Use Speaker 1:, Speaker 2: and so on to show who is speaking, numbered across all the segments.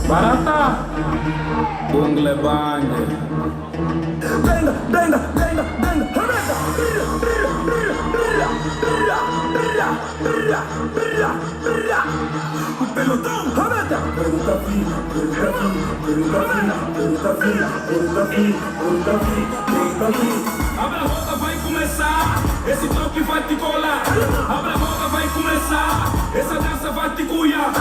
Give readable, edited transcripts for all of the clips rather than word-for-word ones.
Speaker 1: Barata Bungle Bande Denga, denga, denga, denga Hamada O pelotão Hamada Abre a boca, vai começar. Esse toque vai te colar. Abre a boca, vai começar. Essa dança vai te cuiar.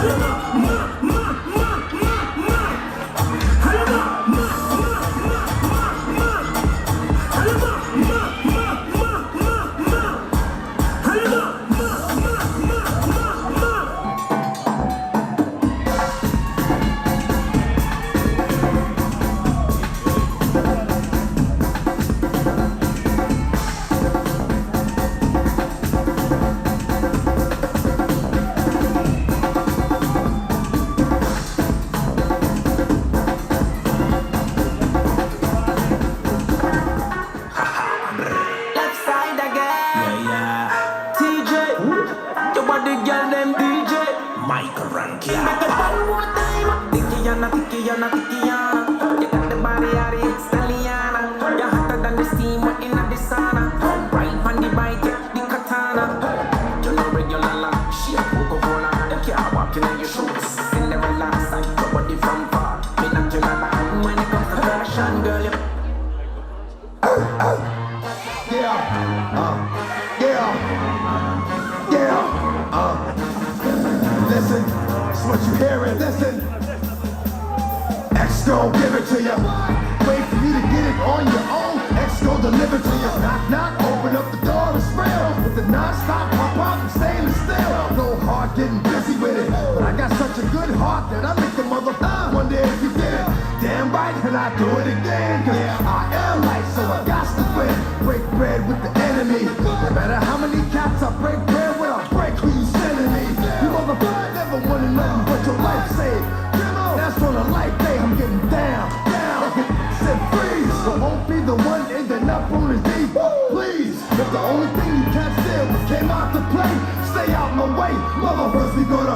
Speaker 2: Listen, it's what you hearing. Listen, X gon' give it to you. Wait for you to get it on your own. X gon' deliver to you. Knock, knock, open up the door, it's real. With the non-stop pop-up and stainless steel. No heart getting busy with it, but I got such a good heart that I make the motherfucker wonder if you did it. Damn right, and I do it again. Cause I am light, so I got to win. Break bread with the enemy. No matter how many cats I break bread with, I break who you sending me. You motherfucker never wanted nothing but your life saved. That's on a light day, I'm getting down, down. Said freeze, so won't be the one ending up on his knees. Please, if the only thing you can't steal came out to play, stay out my way. Motherfuckers, we gonna